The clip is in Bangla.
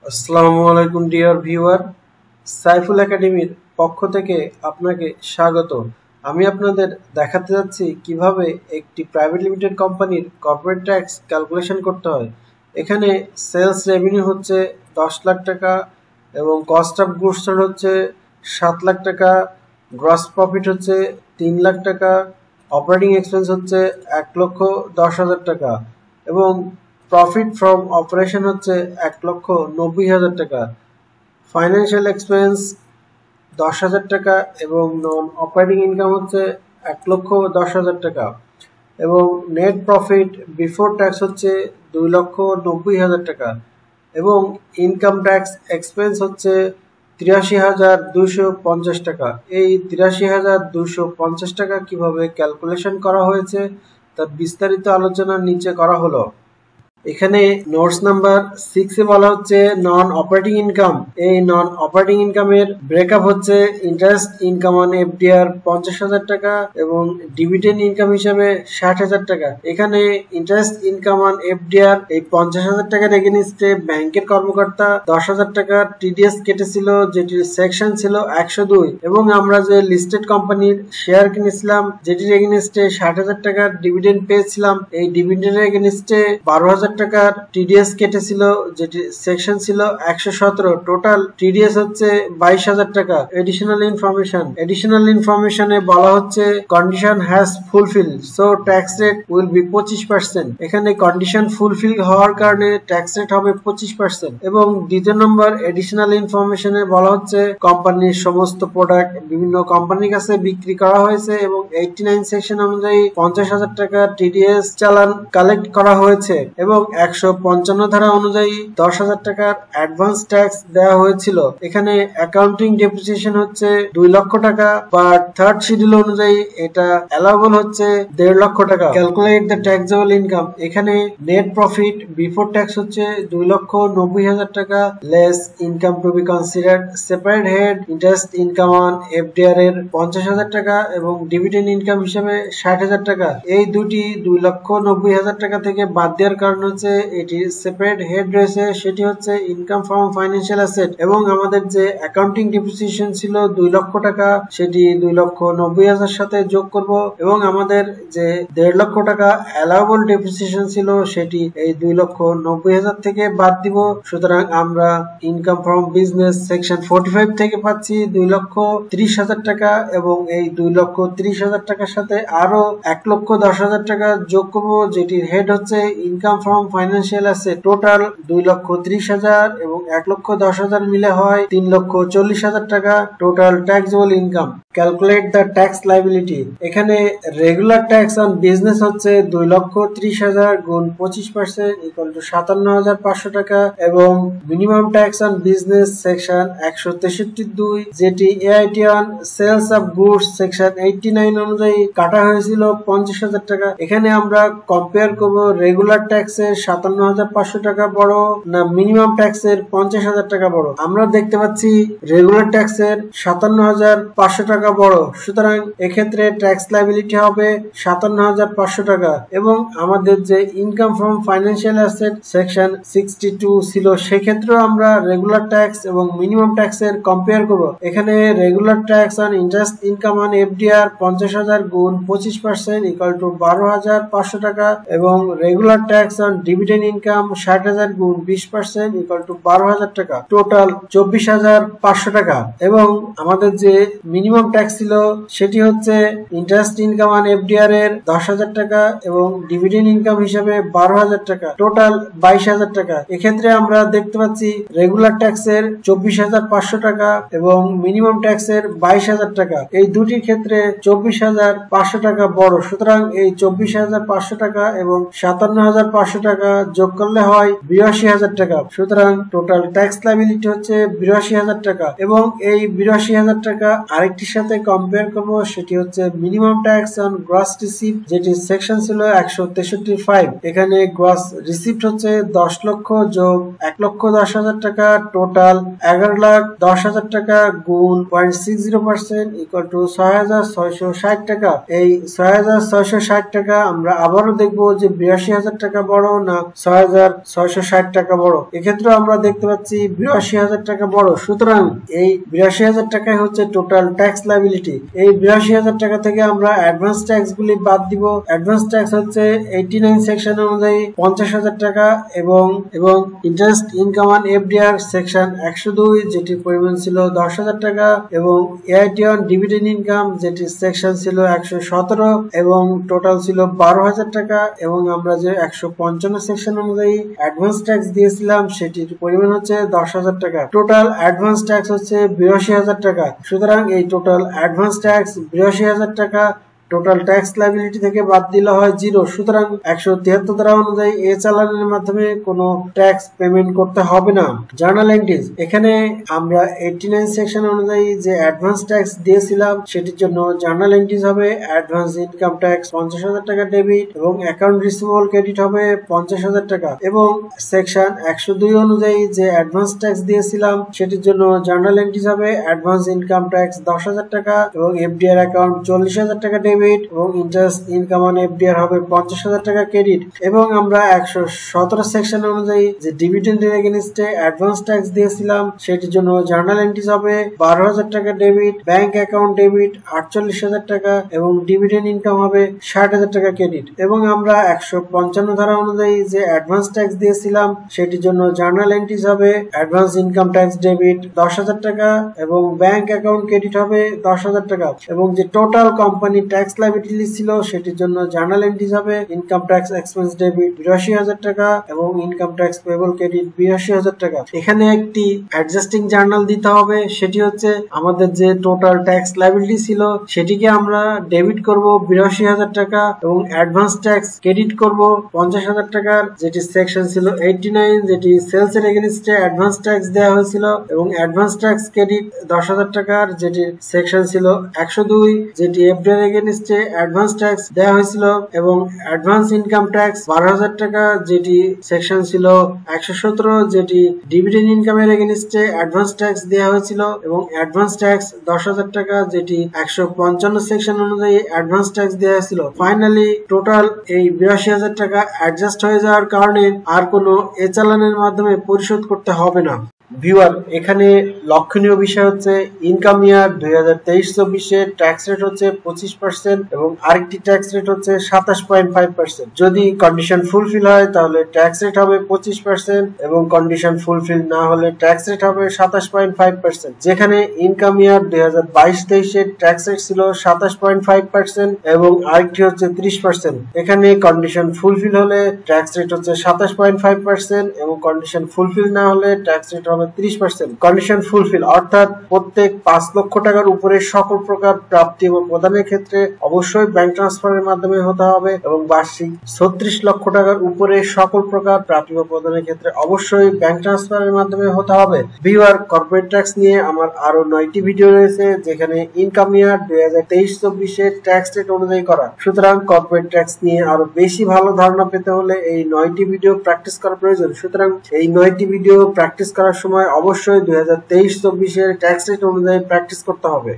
আসসালামু আলাইকুম ডিয়ার ভিউয়ার, সাইফুল একাডেমির পক্ষ থেকে আপনাকে স্বাগত। আমি আপনাদের দেখাতে যাচ্ছি কিভাবে একটি প্রাইভেট লিমিটেড কোম্পানির কর্পোরেট ট্যাক্স ক্যালকুলেশন করতে হয়। এখানে সেলস রেভিনিউ হচ্ছে 10 লাখ টাকা এবং কস্ট অফ গুডস হচ্ছে 7 লাখ টাকা, গ্রস প্রফিট হচ্ছে 3 লাখ টাকা, অপারেটিং এক্সপেন্স হচ্ছে 1,10,000 টাকা এবং প্রফিট ফ্রম অপারেশন হচ্ছে 1,90,000 টাকা। ফাইন্যান্সিয়াল এক্সপেন্স 10,000 টাকা এবং নন অপারেটিং ইনকাম হচ্ছে 1,10,000 টাকা এবং নেট প্রফিট বিফোর ট্যাক্স হচ্ছে 2,90,000 টাকা এবং ইনকাম ট্যাক্স এক্সপেন্স হচ্ছে 83,250 টাকা। এই 83,250 টাকা কিভাবে ক্যালকুলেশন করা হয়েছে তার বিস্তারিত আলোচনা নিচে করা হলো। এখানে নোটস নাম্বার 6 এ বলা হচ্ছে নন অপারেটিং ইনকাম। এই নন অপারেটিং ইনকামের ব্রেকআপ হচ্ছে ইন্টারেস্ট ইনকাম অন এফডিআর 50,000 টাকা এবং ডিভিডেন্ড ইনকাম হিসাবে 60,000 টাকা। এখানে ইন্টারেস্ট ইনকাম অন এফডিআর এই 50,000 টাকার এগেনিস্টে ব্যাংকের কর্মকর্তা 10,000 টাকা টিডিএস কেটেছিল, যেটির সেকশন ছিল 102 এবং আমরা যে লিস্টেড কোম্পানির শেয়ার কিনেছিলাম যেটির এগেনিস্টে 60,000 টাকার ডিভিডেন্ড পেয়েছিলাম, এই ডিভিডেন্ডের এগেনিস্টে 12,000 টাকার টিডিএস কেটেছিল, যেটি সেকশন ছিল 117। টোটাল টিডিএস হচ্ছে 22,000 টাকা। এডিশনাল ইনফরমেশনে বলা হচ্ছে condition has fulfil, so tax rate will be 25%। এখানে কন্ডিশন ফুলফিল হওয়ার কারণে ট্যাক্স রেট হবে 25%। এবং দ্বিতীয় নম্বর এডিশনাল ইনফরমেশনে বলা হচ্ছে কোম্পানির সমস্ত প্রোডাক্ট বিভিন্ন কোম্পানির কাছে বিক্রি করা হয়েছে এবং 89 সেকশন অনুযায়ী 50,000 টাকা টিডিএস চালান কালেক্ট করা হয়েছে এবং 155 ধারা অনুযায়ী 10,000 টাকার অ্যাডভান্স ট্যাক্স দেওয়া হয়েছিল। এখানে অ্যাকাউন্টিং ডেপ্রিসিয়েশন হচ্ছে 2 লক্ষ টাকা, বাট থার্ড শিডিউল অনুযায়ী এটা অ্যালাউবল হচ্ছে 1.5 লক্ষ টাকা। Calculate the taxable income. এখানে নেট প্রফিট বিফোর ট্যাক্স হচ্ছে 2,90,000 টাকা, less income to be considered separate head interest income on FDR এর 50,000 টাকা এবং ডিভিডেন্ড ইনকাম হিসেবে 60,000 টাকা। এই দুটি 2,90,000 টাকা থেকে বাদ দেওয়ার কারণ হচ্ছে এটি সেপারেট হেড রয়েছে, সেটি হচ্ছে ইনকাম ফ্রম ফাইন্যান্সিয়াল অ্যাসেট এবং আমাদের যে অ্যাকাউন্টিং ডেপ্রিসিয়েশন ছিল 2 লক্ষ টাকা সেটি 2,90,000 সাথে যোগ করব এবং আমাদের যে 1.5 লক্ষ টাকা অ্যালাউবল ডেপ্রিসিয়েশন ছিল সেটি এই 2,90,000 থেকে বাদ দিব। সুতরাং আমরা ইনকাম ফ্রম বিজনেস সেকশন 45 থেকে পাচ্ছি 2,30,000 টাকা এবং এই 2,30,000 টাকার সাথে আরো 1,10,000 টাকা যোগ করব, যেটির হেড হচ্ছে income from financial asset. Total 2,30,000 এবং 1,10,000 মিলে হয় 3,40,000 টাকা total taxable income. Calculate the tax liability. এখানে রেগুলার ট্যাক্স অন বিজনেস হচ্ছে 2,30,000 গুণ 25% ইকুয়াল টু 57,500 টাকা এবং minimum tax on business section 163(2) যেটি AIT on sales of goods section 89 অনুযায়ী কাটা হয়েছিল 50,000 টাকা। এখানে আমরা কম্পেয়ার করব রেগুলার ট্যাক্সের 57,500 টাকা বড় না মিনিমাম ট্যাক্সের 50,000 টাকা বড়। আমরা দেখতে পাচ্ছি রেগুলার ট্যাক্সের 57,500 টাকা বড়, সুতরাং এক্ষেত্রে ট্যাক্স লাইবিলিটি হবে 57,500 টাকা এবং আমাদের যে income from financial asset section 62 ছিল সেক্ষেত্রেও আমরা রেগুলার ট্যাক্স এবং মিনিমাম ট্যাক্সের কম্পেয়ার করব। এখানে regular tax on interest income on FDR 50,000 গুণ 25% ইকুয়াল টু 12,500 টাকা এবং regular tax on dividend income 60,000 গুণ 20% ইকুয়াল টু 12,000 টাকা, টোটাল 24,500 টাকা এবং আমাদের যে মিনিমাম ট্যাক্স ছিল সেটি হচ্ছে ইন্টারেস্ট ইনকাম অন এফডিআর এর 10,000 টাকা এবং ডিভিডেন্ড ইনকাম হিসাবে 12,000 টাকা, টোটাল 22,000 টাকা। এক্ষেত্রে আমরা দেখতে পাচ্ছি রেগুলার ট্যাক্সের 24,500 টাকা এবং মিনিমাম ট্যাক্সের 22,000 টাকা। এই দুটির ক্ষেত্রে 24,500 টাকা বড়, সুতরাং এই 24,500 টাকা এবং 57,500 টাকা যোগ করলে হয় 82,000 টাকা। সুতরাং টোটাল ট্যাক্স লাইবিলিটি হচ্ছে 82,000 টাকা এবং এই 82,000 টাকা আরেকটির সাথে কম্পেয়ার করব, সেটি হচ্ছে minimum tax on gross receipt, যেটি সেকশন ছিল 163(5). এখানে গ্রস রিসিপ্ট হচ্ছে 10 লক্ষ যোগ 1,10,000 টাকা, টোটাল 11,10,000 টাকা গুণ 0.60% ইকুয়াল টু 6,660 টাকা। এই 6,660 টাকা আমরা আবারও দেখবো যে 82,000 টাকা বড় না 6,660 টাকা বড়? এক্ষেত্রে আমরা দেখতে পাচ্ছি 82,000 টাকা বড়। সুতরাং এই 82,000 টাকাই হচ্ছে টোটাল ট্যাক্স লায়াবিলিটি। এই 82,000 টাকা থেকে আমরা অ্যাডভান্স ট্যাক্স গুলি বাদ দিব। অ্যাডভান্স ট্যাক্স হচ্ছে 89 সেকশন অনুযায়ী 50,000 টাকা এবং interest income on FDR section 102 যেটি পরিমাণ ছিল 10,000 টাকা এবং এআইটি অন ডিভিডেন্ড ইনকাম যেটি সেকশন ছিল 117 এবং টোটাল ছিল 12,000 টাকা এবং আমরা যে 155 সেকশন অনুযায়ী অ্যাডভান্স ট্যাক্স দিয়েছিলাম সেটির পরিমাণ হচ্ছে 10,000 টাকা। টোটাল অ্যাডভান্স ট্যাক্স হচ্ছে 82,000 টাকা। সুতরাং এই টোটাল অ্যাডভান্স ট্যাক্স 82,000 টাকা টোটাল ট্যাক্স লায়াবিলিটি থেকে বাদ দিলে হয় 0। সুতরাং 173 ধারা অনুযায়ী এ চালানের মাধ্যমে কোনো ট্যাক্স পেমেন্ট করতে হবে না। জার্নাল এন্ট্রিজ, এখানে আমরা 89 সেকশন অনুযায়ী যে অ্যাডভান্স ট্যাক্স দিয়েছিলাম সেটির জন্য জার্নাল এন্ট্রিজ হবে অ্যাডভান্স ইনকাম ট্যাক্স 50,000 টাকা ডেবিট এবং অ্যাকাউন্ট রিসিভেবল ক্রেডিট হবে 50,000 টাকা এবং সেকশন 102 অনুযায়ী যে অ্যাডভান্স ট্যাক্স দিয়েছিলাম সেটির জন্য জার্নাল এন্ট্রিজ হবে অ্যাডভান্স ইনকাম ট্যাক্স 10,000 টাকা এবং এফডিআর অ্যাকাউন্ট 40,000 টাকা ডেবিট এবং ইন্টারেস্ট ইনকাম অন এফডিআর হবে 50,000 টাকা ক্রেডিট এবং আমরা 117 সেকশন অনুযায়ী যে ডিভিডেন্ডের এগেইনস্টে অ্যাডভান্স ট্যাক্স দিয়েছিলাম সেটির জন্য জার্নাল এন্ট্রিজ হবে 12,000 টাকা ডেবিট, ব্যাংক অ্যাকাউন্ট ডেবিট 48,000 টাকা এবং ডিভিডেন্ড ইনকাম হবে 60,000 টাকা ক্রেডিট এবং আমরা 155 ধারা অনুযায়ী যে অ্যাডভান্স ট্যাক্স দিয়েছিলাম সেটির জন্য জার্নাল এন্ট্রিজ হবে অ্যাডভান্স ইনকাম ট্যাক্স ডেবিট 10,000 টাকা এবং ব্যাংক অ্যাকাউন্ট ক্রেডিট হবে 10,000 টাকা এবং যে টোটাল কোম্পানি ট্যাক্স লায়াবিলিটি ছিল সেটির জন্য জার্নাল এন্ট্রিজ হবে ইনকাম ট্যাক্স এক্সপেন্স ডেবিট 82,000 টাকা এবং ইনকাম ট্যাক্স পেয়েবল ক্রেডিট 82,000 টাকা। এখানে একটি অ্যাডজাস্টিং জার্নাল দিতে হবে, সেটি হচ্ছে আমাদের যে টোটাল ট্যাক্স লায়াবিলিটি ছিল সেটিকে আমরা ডেবিট করব 82,000 টাকা এবং অ্যাডভান্স ট্যাক্স ক্রেডিট করব 50,000 টাকার যেটি সেকশন ছিল 89 যেটি সেলস এর এগেইনস্টে অ্যাডভান্স ট্যাক্স দেওয়া হয়েছিল এবং অ্যাডভান্স ট্যাক্স ক্রেডিট 10,000 টাকার যেটি সেকশন ছিল 102 যেটি এফডিআর এগেইনস্টে অ্যাডভান্স ট্যাক্স দেওয়া হয়েছিল এবং অ্যাডভান্স ইনকাম ট্যাক্স 12,000 টাকা যেটি সেকশন ছিল 117 যেটি ডিভিডেন্ড ইনকামের এগেইনস্টে অ্যাডভান্স ট্যাক্স দেওয়া হয়েছিল এবং অ্যাডভান্স ট্যাক্স 10,000 টাকা যেটি 155 সেকশন অনুযায়ী অ্যাডভান্স ট্যাক্স দেওয়া হয়েছিল। ফাইনালি টোটাল এই 82,000 টাকা অ্যাডজাস্ট হয়ে যাওয়ার কারণে আর কোনো এ চালানের মাধ্যমে পরিশোধ করতে হবে না। ভিউয়ার, এখানে লক্ষণীয় বিষয় হচ্ছে ইনকাম ইয়ার 2023-24 ট্যাক্স রেট হচ্ছে 25% এবং আরেকটি ট্যাক্স রেট হচ্ছে 27.5%। যদি কন্ডিশন ফুলফিল হয় তাহলে ট্যাক্স রেট হবে 25% এবং কন্ডিশন ফুলফিল না হলে ট্যাক্স রেট হবে 27.5%। যেখানে ইনকাম ইয়ার 2022-23 ট্যাক্স রেট ছিল 27.5% এবং আরেকটি হচ্ছে 30%। এখানে কন্ডিশন ফুলফিল হলে ট্যাক্স রেট হচ্ছে 27.5% এবং কন্ডিশন ফুলফিল না হলে ট্যাক্স রেট হবে 30%। কন্ডিশন ফুলফিল অর্থাৎ প্রত্যেক 5 লক্ষ টাকার উপরে সকল প্রকার প্রাপ্তি এবং প্রদানের ক্ষেত্রে অবশ্যই ব্যাংক ট্রান্সফারের মাধ্যমে হতে হবে এবং বার্ষিক 36 লক্ষ টাকার উপরে সকল প্রকার প্রাপ্তি ও প্রদানের ক্ষেত্রে অবশ্যই ব্যাংক ট্রান্সফারের মাধ্যমে হতে হবে। ভিউয়ার, কর্পোরেট ট্যাক্স নিয়ে আমার আরো 9টি ভিডিও রয়েছে যেখানে ইনকাম ইয়ার 2023-24 ট্যাক্স রেট অনুযায়ী করা। সুতরাং কর্পোরেট ট্যাক্স নিয়ে আরো বেশি ভালো ধারণা পেতে হলে এই 9টি ভিডিও প্র্যাকটিস করা প্রয়োজন। সুতরাং এই 9টি ভিডিও প্র্যাকটিস করার সময় অবশ্যই 2023-24 ট্যাক্স রেট অনুযায়ী প্র্যাকটিস করতে হবে।